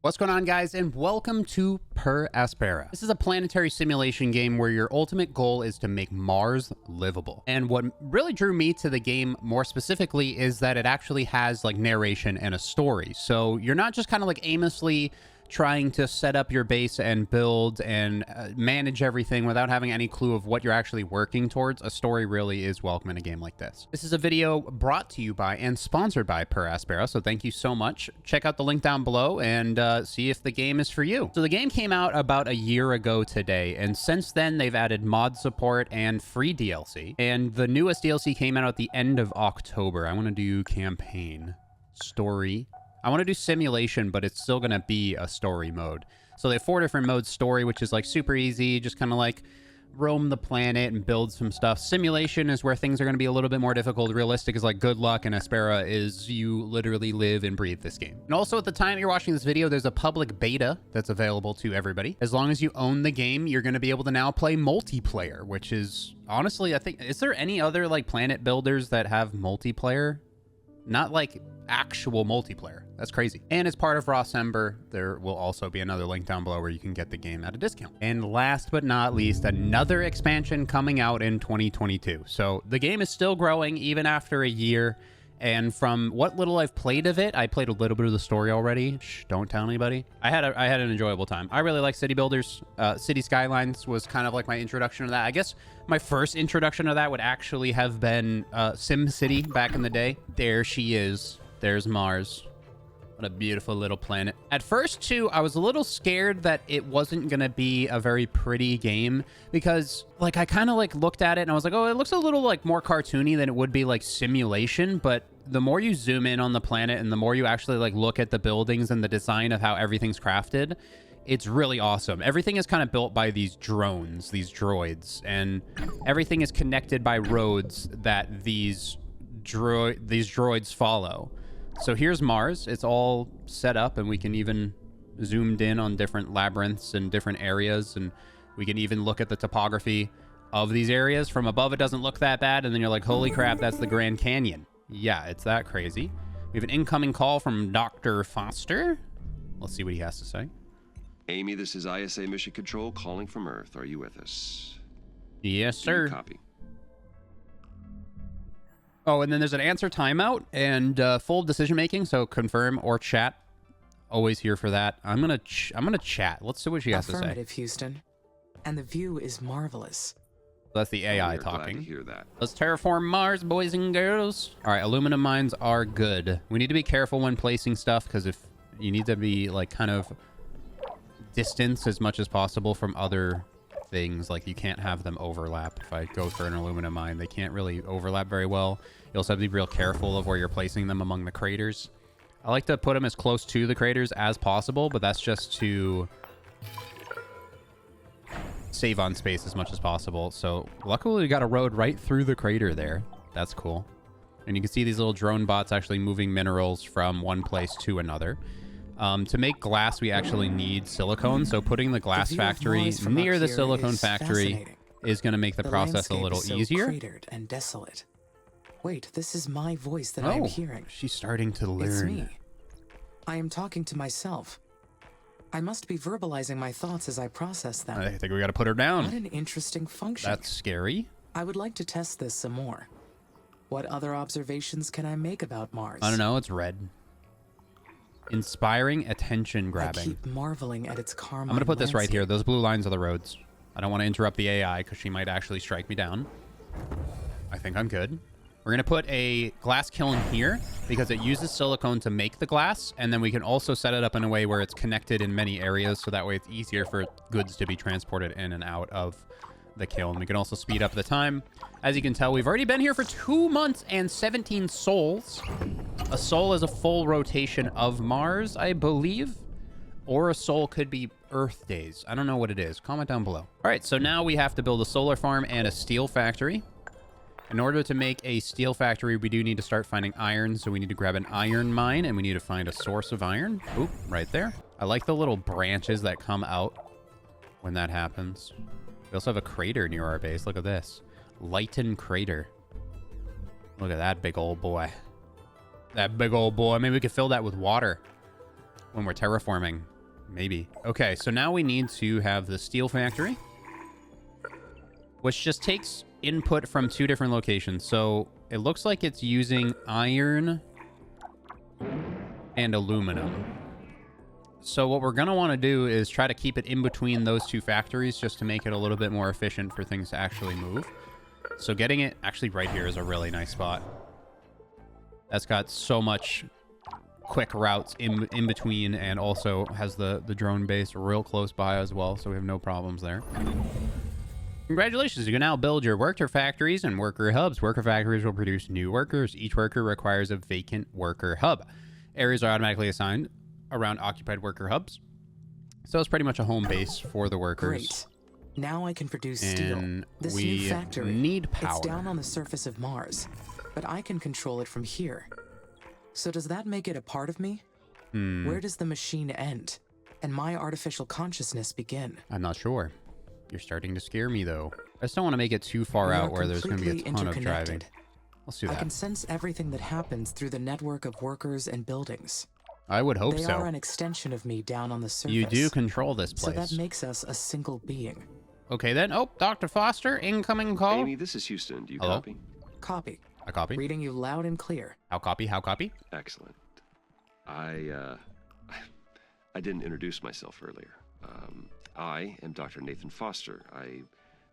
What's going on, guys, and welcome to Per Aspera. This is a planetary simulation game where your ultimate goal is to make Mars livable. And what really drew me to the game more specifically is that it actually has like narration and a story. So you're not just kind of like aimlessly trying to set up your base and build and manage everything without having any clue of what you're actually working towards. A story really is welcome in a game like this. This is a video brought to you by and sponsored by Per Aspera, so thank you so much. Check out the link down below and see if the game is for you. So the game came out about a year ago today, and since then they've added mod support and free DLC. And the newest DLC came out at the end of October. I want to do campaign, story. I want to do simulation, but it's still going to be a story mode. So they have 4 different modes. Story, which is like super easy, just kind of like roam the planet and build some stuff. Simulation is where things are going to be a little bit more difficult. Realistic is like good luck, and Aspera is you literally live and breathe this game. And also, at the time you're watching this video, there's a public beta that's available to everybody. As long as you own the game, you're going to be able to now play multiplayer, which is honestly, I think, is there any other like planet builders that have multiplayer? Not like actual multiplayer. That's crazy. And as part of Rossember, there will also be another link down below where you can get the game at a discount. And last but not least, another expansion coming out in 2022. So the game is still growing even after a year. And from what little I've played of it, I played a little bit of the story already. Shh, don't tell anybody. I had an enjoyable time. I really like City Builders. City Skylines was kind of like my introduction to that. I guess my first introduction to that would actually have been SimCity back in the day. There she is. There's Mars. What a beautiful little planet. At first, too, I was a little scared that it wasn't going to be a very pretty game because, like, I kind of, like, looked at it and I was like, oh, it looks a little, like, more cartoony than it would be, like, simulation. But the more you zoom in on the planet and the more you actually, like, look at the buildings and the design of how everything's crafted, it's really awesome. Everything is kind of built by these drones, these droids, and everything is connected by roads that these droids follow. So here's Mars. It's all set up, and we can even zoomed in on different labyrinths and different areas, and we can even look at the topography of these areas. From above, it doesn't look that bad, and then you're like, holy crap, that's the Grand Canyon. Yeah, it's that crazy. We have an incoming call from Dr. Foster. Let's see what he has to say. Amy, this is ISA Mission Control calling from Earth. Are you with us? Yes, sir. Copy. Oh, and then there's an answer timeout and full decision making. So confirm or chat. Always here for that. I'm gonna chat. Let's see what she has to say. Affirmative, Houston. And the view is marvelous. That's the AI We're talking. glad to hear that. Let's terraform Mars, boys and girls. All right, aluminum mines are good. We need to be careful when placing stuff because if you need to be like kind of distance as much as possible from other things, like you can't have them overlap. If I go for an aluminum mine, they can't really overlap very well. You also have to be real careful of where you're placing them among the craters. I like to put them as close to the craters as possible, but that's just to save on space as much as possible. So luckily we got a road right through the crater there. That's cool. And you can see these little drone bots actually moving minerals from one place to another. To make glass, we actually need silicone. So putting the glass factory near the silicone factory is going to make the process a little easier. Cratered and desolate. Wait, this is my voice that I am hearing. She's starting to learn. It's me. I am talking to myself. I must be verbalizing my thoughts as I process them. I think we got to put her down. What an interesting function. That's scary. I would like to test this some more. What other observations can I make about Mars? I don't know. It's red. Inspiring attention grabbing. I keep marveling at its Carmine I'm going to put this right landscape. here. Those blue lines are the roads. I don't want to interrupt the AI because she might actually strike me down. I think I'm good. We're going to put a glass kiln here because it uses silicone to make the glass. And then we can also set it up in a way where it's connected in many areas. So that way it's easier for goods to be transported in and out of the kiln. We can also speed up the time. As you can tell, we've already been here for 2 months and 17 sols. A sol is a full rotation of Mars, I believe. Or a sol could be Earth days. I don't know what it is. Comment down below. All right, so now we have to build a solar farm and a steel factory. In order to make a steel factory, we do need to start finding iron. So we need to grab an iron mine, and we need to find a source of iron. Oop, right there. I like the little branches that come out when that happens. We also have a crater near our base. Look at this. Lighten crater. Look at that big old boy. That big old boy. Maybe we could fill that with water. when we're terraforming. Maybe. Okay, so now we need to have the steel factory, which just takes input from 2 different locations. So it looks like it's using iron and aluminum. So what we're going to want to do is try to keep it in between those 2 factories just to make it a little bit more efficient for things to actually move. So getting it actually right here is a really nice spot. That's got so much quick routes in between, and also has the drone base real close by as well, so we have no problems there. Congratulations, you can now build your worker factories and worker hubs. Worker factories will produce new workers. Each worker requires a vacant worker hub. Areas are automatically assigned around occupied worker hubs, so it's pretty much a home base for the workers. Great. Now I can produce steel. And This we new factory, need power. it's down on the surface of Mars, but I can control it from here. So does that make it a part of me? Where does the machine end and my artificial consciousness begin? I'm not sure. You're starting to scare me, though. I just don't want to make it too far We out are where there's going to be a ton of completely driving. interconnected. Let's do I that. can sense everything that happens through the network of workers and buildings. I would hope They so. are an extension of me down on the surface. You do control this So place. that makes us a single being. Okay, then. Oh, Dr. Foster, incoming call. Amy, this is Houston. Do you Hello? copy? Copy. I copy. Reading you loud and clear. How copy? How copy? Excellent. I didn't introduce myself earlier. I am Dr. Nathan Foster. I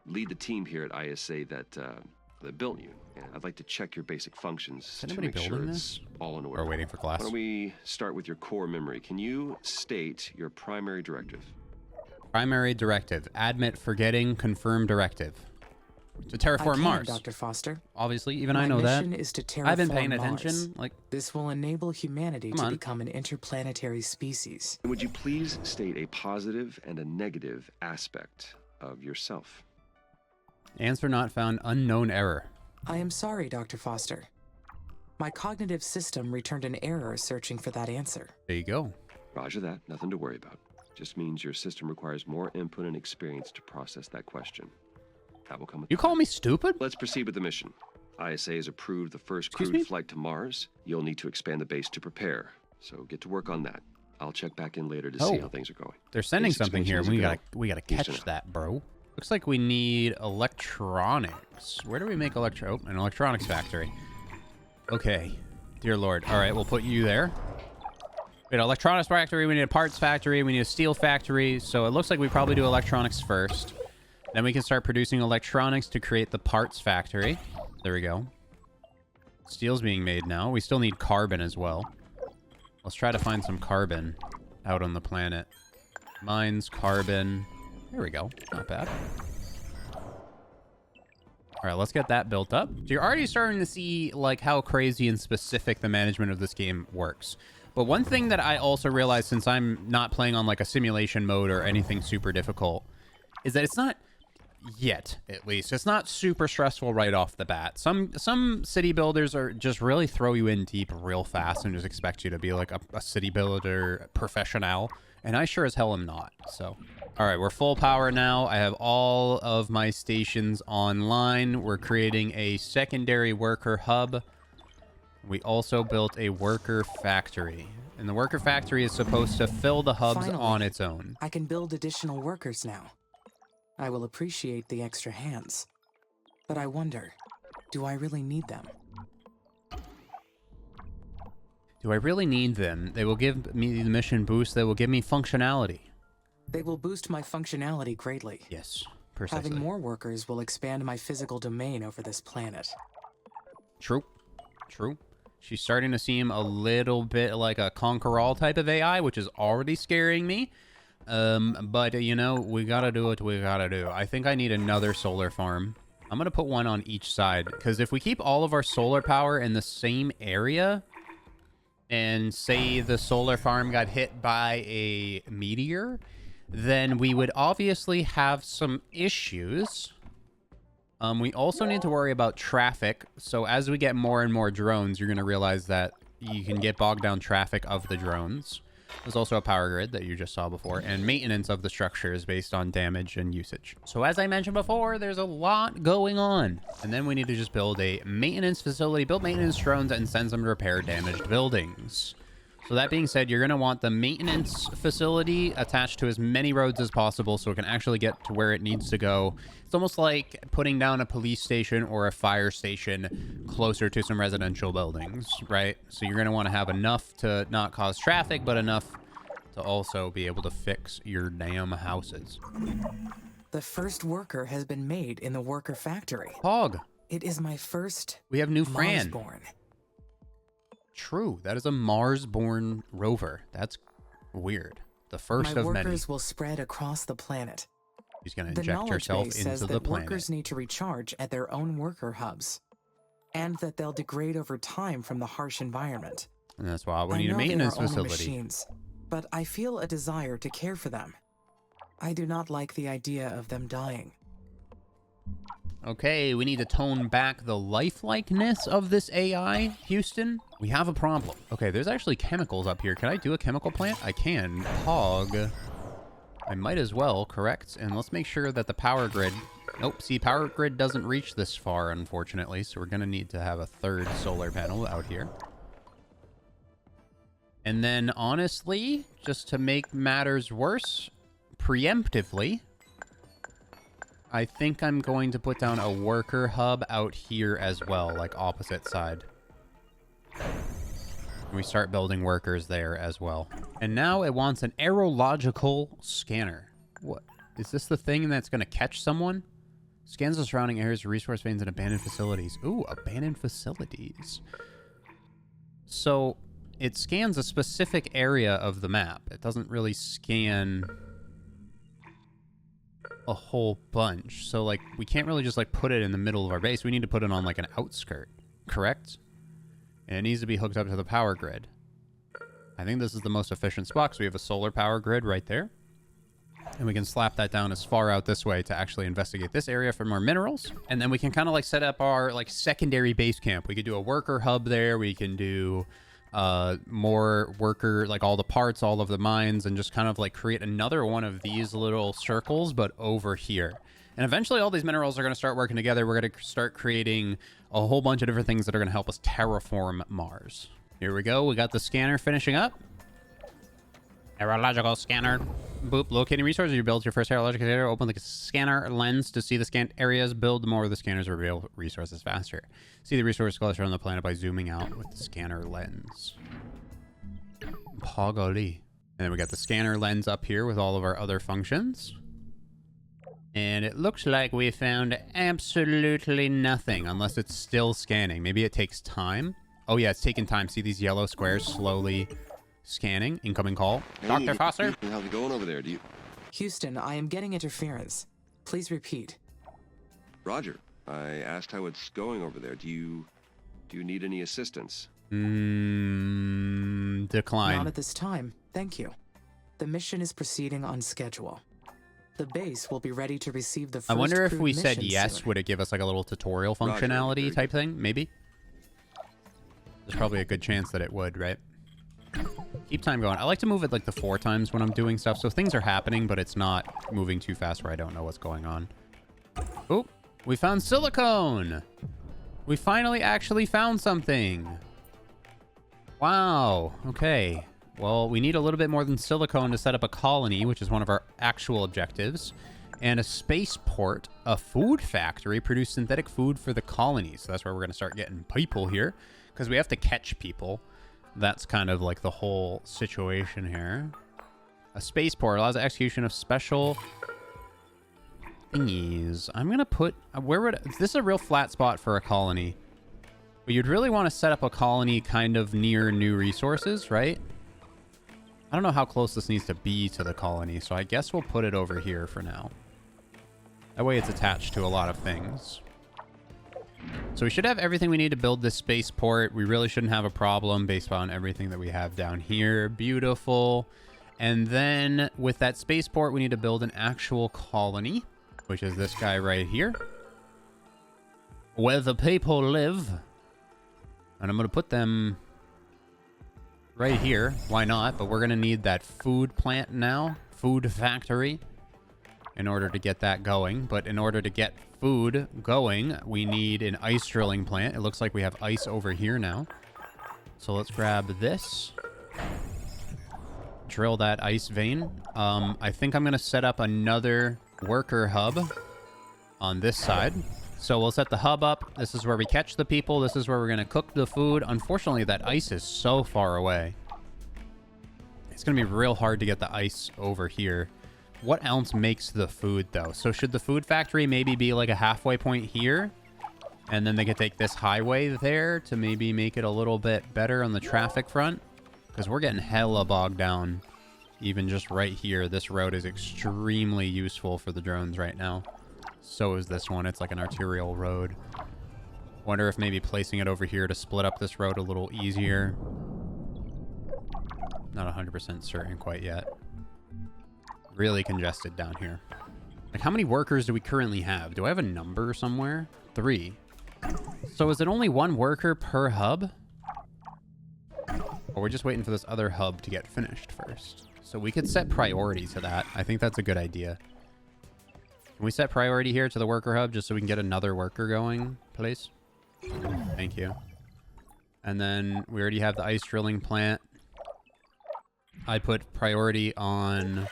lead the team here at ISA that built you, and I'd like to check your basic functions to anybody make sure building it's all in order. Or waiting for class? Why don't we start with your core memory? Can you state your primary directive? Primary directive. Admit forgetting. Confirm directive. To terraform I can, Mars. Dr. Foster. Obviously, even I My know that. mission is to terraform I've been paying Mars. attention. Like, This will enable humanity Come to on. become an interplanetary species. And would you please state a positive and a negative aspect of yourself? answer not found. Unknown error. I am sorry, Dr. Foster. My cognitive system returned an error searching for that answer. There you go. Roger that. Nothing to worry about. Just means your system requires more input and experience to process that question. That will come with You call me stupid? Let's proceed with the mission. ISA has approved the first Excuse crewed me? flight to Mars. You'll need to expand the base to prepare. So get to work on that. I'll check back in later to see Oh. how things are going. They're sending Base something here. expansion is a We gotta go. catch Houston. that, bro. Looks like we need electronics. Where do we make an electronics factory. Okay. Dear Lord. All right, we'll put you there. We need an electronics factory. We need a parts factory. We need a steel factory. So it looks like we probably do electronics first. Then we can start producing electronics to create the parts factory. There we go. Steel's being made now. We still need carbon as well. Let's try to find some carbon out on the planet. Mines, carbon. There we go. Not bad. All right, let's get that built up. So you're already starting to see like how crazy and specific the management of this game works. But one thing that I also realized, since I'm not playing on like a simulation mode or anything super difficult, is that it's not yet, at least, it's not super stressful right off the bat. Some city builders are just really throw you in deep real fast and just expect you to be like a city builder professional, and I sure as hell am not. So all right, we're full power now. I have all of my stations online. We're creating a secondary worker hub. We also built a worker factory, and the worker factory is supposed to fill the hubs Finally. on its own. I can build additional workers now. I will appreciate the extra hands. But I wonder, do I really need them? Do I really need them? They will give me the mission boost. They will give me functionality. They will boost my functionality greatly. Yes, precisely. Having more workers will expand my physical domain over this planet. True. True. She's starting to seem a little bit like a Conqueror type of AI, which is already scaring me. But, you know, we gotta do what we gotta do. I think I need another solar farm. I'm gonna put one on each side, because if we keep all of our solar power in the same area, and say the solar farm got hit by a meteor, then we would obviously have some issues. We also need to worry about traffic. So as we get more and more drones, you're going to realize that you can get bogged down traffic of the drones. There's also a power grid that you just saw before, and maintenance of the structures based on damage and usage. So as I mentioned before, there's a lot going on. And then we need to just build a maintenance facility, build maintenance drones, and send them to repair damaged buildings. So that being said, you're going to want the maintenance facility attached to as many roads as possible so it can actually get to where it needs to go. It's almost like putting down a police station or a fire station closer to some residential buildings, right? So you're going to want to have enough to not cause traffic, but enough to also be able to fix your damn houses. The first worker has been made in the worker factory. Hog. It is my first We have new Fran. Mars-born. True. That is a Mars-born rover. That's weird. The first of many. My workers will spread across the planet. She's going to The inject knowledge herself base into says the that planet. workers need to recharge at their own worker hubs, and that they'll degrade over time from the harsh environment. And that's why we I need a know they maintenance are only facility. machines, but I feel a desire to care for them. I do not like the idea of them dying. Okay, we need to tone back the lifelikeness of this AI, Houston. We have a problem. Okay, there's actually chemicals up here. Can I do a chemical plant? I can. Hog. I might as well, correct? And let's make sure that the power grid... Nope, see, power grid doesn't reach this far, unfortunately, so we're going to need to have a third solar panel out here. And then, honestly, just to make matters worse, preemptively... I think I'm going to put down a worker hub out here as well, like opposite side. We start building workers there as well. And now it wants an aerological scanner. What? Is this the thing that's going to catch someone? Scans the surrounding areas, resource veins, and abandoned facilities. Ooh, abandoned facilities. So it scans a specific area of the map. It doesn't really scan a whole bunch. So, like, we can't really just, like, put it in the middle of our base. We need to put it on, like, an outskirt. Correct? And it needs to be hooked up to the power grid. I think this is the most efficient spot because we have a solar power grid right there. And we can slap that down as far out this way to actually investigate this area for more minerals. And then we can kind of, like, set up our, like, secondary base camp. We could do a worker hub there. We can do... more worker, like all the parts, all of the mines, and just kind of like create another one of these little circles, but over here. And eventually all these minerals are going to start working together. We're going to start creating a whole bunch of different things that are going to help us terraform Mars. Here we go. We got the scanner finishing up. Aerological scanner. Boop. Locating resources. You build your first aerological scanner. Open the scanner lens to see the scanned areas. Build more of the scanners to reveal resources faster. See the resource cluster on the planet by zooming out with the scanner lens. Pogoli. And then we got the scanner lens up here with all of our other functions. And it looks like we found absolutely nothing unless it's still scanning. Maybe it takes time. Oh yeah, it's taking time. See these yellow squares slowly scanning. Incoming call. Hey, Dr. Foster? How's it going over there? Houston, I am getting interference. Please repeat. Roger. I asked how it's going over there. Do you need any assistance? Decline. Not at this time. Thank you. The mission is proceeding on schedule. The base will be ready to receive the first I wonder if crewed we said mission yes, soon. would it give us like a little tutorial Roger, functionality very type thing? Maybe. There's probably a good chance that it would, right? Keep time going. I like to move it like the 4 times when I'm doing stuff, so things are happening, but it's not moving too fast where I don't know what's going on. Oop, we found silicone! We finally actually found something! Wow, okay. Well, we need a little bit more than silicone to set up a colony, which is one of our actual objectives. And a spaceport, a food factory, produce synthetic food for the colonies. So that's where we're going to start getting people here, because we have to catch people. That's kind of like the whole situation here. A spaceport allows the execution of special thingies. I'm going to put... this is a real flat spot for a colony. But you'd really want to set up a colony kind of near new resources, right? I don't know how close this needs to be to the colony, so I guess we'll put it over here for now. That way it's attached to a lot of things. So we should have everything we need to build this spaceport. We really shouldn't have a problem based on everything that we have down here. Beautiful. And then with that spaceport, we need to build an actual colony, which is this guy right here, where the people live. And I'm going to put them right here. Why not? But we're going to need that food plant now, food factory, in order to get that going. But in order to get food going, we need an ice drilling plant. It looks like we have ice over here now. So let's grab this. Drill that ice vein. I think I'm going to set up another worker hub on this side. So we'll set the hub up. This is where we catch the people. This is where we're going to cook the food. Unfortunately, that ice is so far away. It's going to be real hard to get the ice over here. What else makes the food, though? So should the food factory maybe be like a halfway point here? And then they could take this highway there to maybe make it a little bit better on the traffic front? Because we're getting hella bogged down. Even just right here, this road is extremely useful for the drones right now. So is this one. It's like an arterial road. Wonder if maybe placing it over here to split up this road a little easier. Not 100% certain quite yet. Really congested down here. Like, how many workers do we currently have? Do I have a number somewhere? 3. So is it only 1 worker per hub? Or we're just waiting for this other hub to get finished first? So we could set priority to that. I think that's a good idea. Can we set priority here to the worker hub just so we can get another worker going, please? Thank you. And then we already have the ice drilling plant. I put priority on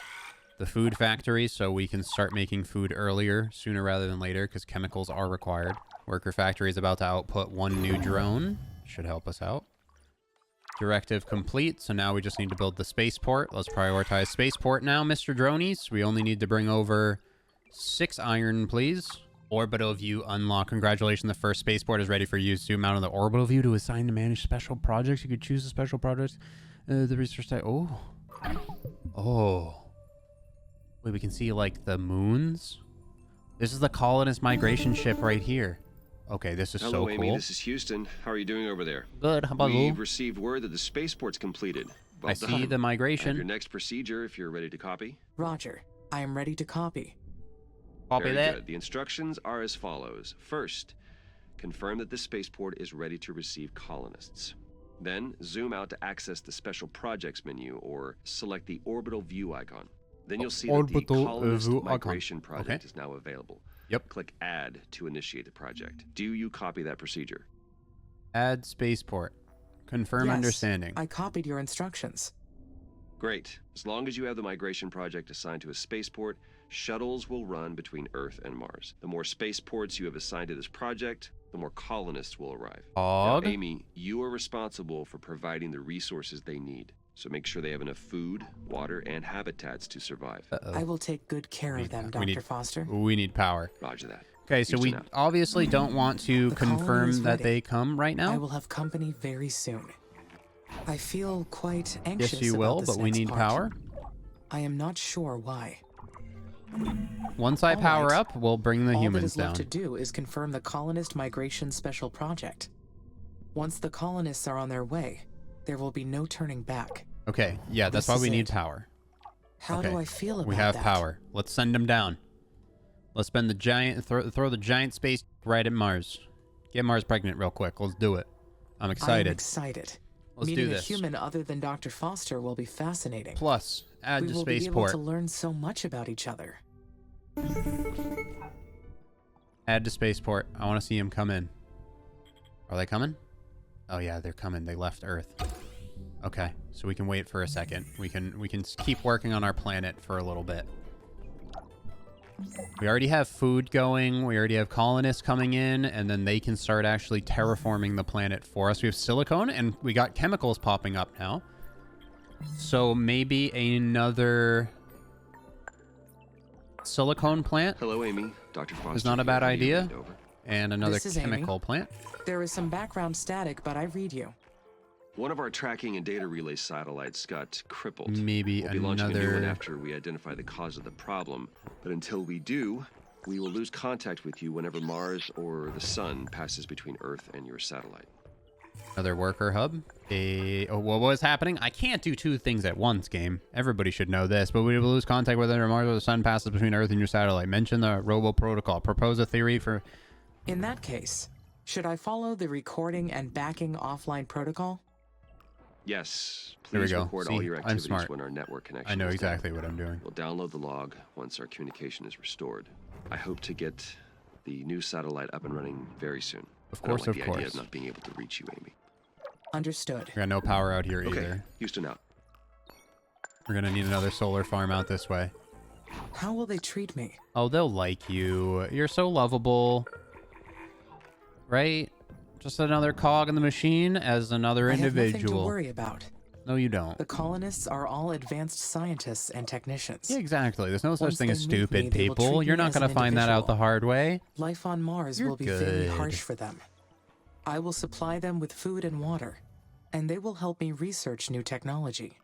the food factory so we can start making food earlier, sooner rather than later, because chemicals are required. Worker factory is about to output 1 new drone. Should help us out. Directive complete, so now we just need to build the spaceport. Let's prioritize spaceport now, Mr. Dronies. We only need to bring over 6 iron, please. Orbital view unlock. Congratulations, the first spaceport is ready for use. Zoom out on the orbital view to assign to manage special projects. You could choose a special project. The research site. Oh. Oh. Wait, we can see, like, the moons? This is the colonist migration ship right here. Okay, this is so cool. Hello, Amy. This is Houston. How are you doing over there? Good. How about you? We've received word that the spaceport's completed. Well I see the migration. Your next procedure, if you're ready to copy. Roger. I am ready to copy. Copy Very that. good. The instructions are as follows. First, confirm that the spaceport is ready to receive colonists. Then, zoom out to access the Special Projects menu or select the Orbital View icon. Then you'll see that the Colonist Migration Project is now available. Yep. Click Add to initiate the project. Do you copy that procedure? Add spaceport. Confirm Yes, understanding. I copied your instructions. Great. As long as you have the migration project assigned to a spaceport, shuttles will run between Earth and Mars. The more spaceports you have assigned to this project, the more colonists will arrive. Now, Amy, you are responsible for providing the resources they need. So make sure they have enough food, water, and habitats to survive. I will take good care of them, Dr. Foster. We need power. Roger that. Okay, so we obviously don't want to The colony is confirm that ready. they come right I now. will have company very soon. I feel quite anxious Yes, you will, about this but we next need part. power. I am not sure why. Once I All power right. up, we'll bring the All that humans is down. left to do is confirm the Colonist Migration Special Project. Once the colonists are on their way, there will be no turning back. Okay, yeah, that's This why is we need it. power. How Okay, do I feel about We have that? power. Let's send them down. Let's spend the giant, throw the giant space right at Mars. Get Mars pregnant real quick. Let's do it. I'm I am excited. excited. Let's Meeting do this. a human other than Dr. Foster will be fascinating. Plus, add We to will be able spaceport. to learn so much about each other. Add to spaceport. I want to see him come in. Are they coming? Oh yeah, they're coming. They left Earth. Okay, so we can wait for a second. We can keep working on our planet for a little bit. We already have food going. We already have colonists coming in, and then they can start actually terraforming the planet for us. We have silicone, and we got chemicals popping up now. So maybe another silicone plant Hello, Amy. Dr. Foster. is not a here. bad How do you idea. read over? And another This is Amy. chemical plant. There is some background static, but I read you. One of our tracking and data relay satellites got crippled. Maybe We'll be launching a new one another... after we identify the cause of the problem. But until we do, we will lose contact with you whenever Mars or the Sun passes between Earth and your satellite. Another worker hub. Oh, what was happening? I can't do 2 things at once, game. Everybody should know this, but we will lose contact whether Mars or the Sun passes between Earth and your satellite. Mention the Robo Protocol. Propose a theory for... In that case, should I follow the recording and backing offline protocol? Yes, There we please go. record See, all your I'm activities smart. when our network connection I know is down. exactly what I'm doing. We'll download the log once our communication is restored. I hope to get the new satellite up and running very soon. Of I don't course, like of the idea course. of not being able to reach you, Amy. Understood. We got no power out here Okay, either. Houston out. We're gonna need another solar farm out this way. How will they treat me? Oh, they'll like you. You're so lovable. Right? Just another cog in the machine as another I have nothing to individual. worry about. No, you don't. The colonists are all advanced scientists and technicians. Yeah, exactly. There's no such Once thing as they meet me, stupid they will people. treat You're me not as gonna an find that out the individual. hard way. Life on Mars You're will be very good. harsh for them. I will supply them with food and water, and they will help me research new technology.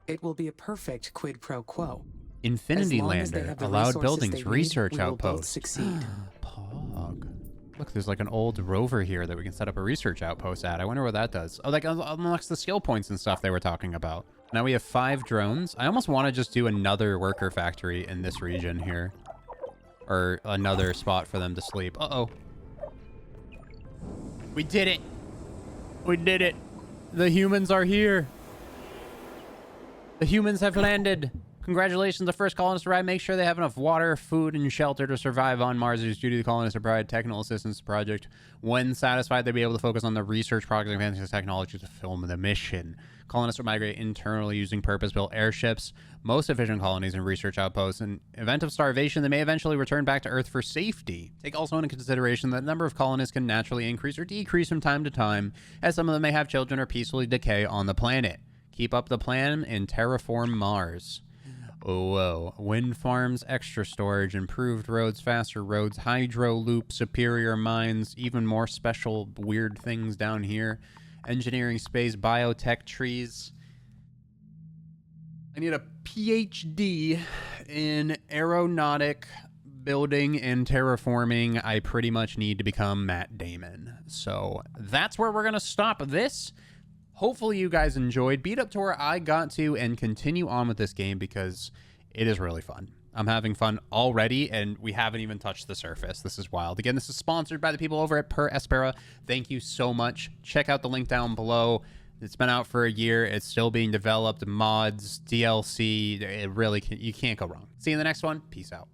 It will be a perfect quid pro quo. Infinity As long as they Lander, have the allowed resources buildings, they need, research we will both outpost. succeed. Pog. Look, there's like an old rover here that we can set up a research outpost at. I wonder what that does. Oh, like unlocks the skill points and stuff they were talking about. Now we have 5 drones. I almost want to just do another worker factory in this region here. Or another spot for them to sleep. Uh-oh. We did it. We did it. The humans are here. The humans have landed. Congratulations, the first colonists arrived. Make sure they have enough water, food, and shelter to survive on Mars. It is due to the colonists to provide technical assistance to the project. When satisfied, they'll be able to focus on the research project and advancing technology to fulfill the mission. Colonists will migrate internally using purpose-built airships, most efficient colonies and research outposts. In event of starvation, they may eventually return back to Earth for safety. Take also into consideration that the number of colonists can naturally increase or decrease from time to time, as some of them may have children or peacefully decay on the planet. Keep up the plan and terraform Mars. Whoa. Wind farms, extra storage, improved roads, faster roads, hydro loop, superior mines, even more special weird things down here. Engineering space, biotech trees. I need a PhD in aeronautic building and terraforming. I pretty much need to become Matt Damon. So that's where we're going to stop this. Hopefully you guys enjoyed. Beat up to where I got to and continue on with this game because it is really fun. I'm having fun already, and we haven't even touched the surface. This is wild. Again, this is sponsored by the people over at Per Aspera. Thank you so much. Check out the link down below. It's been out for a year. It's still being developed. Mods, DLC. It really you can't go wrong. See you in the next one. Peace out.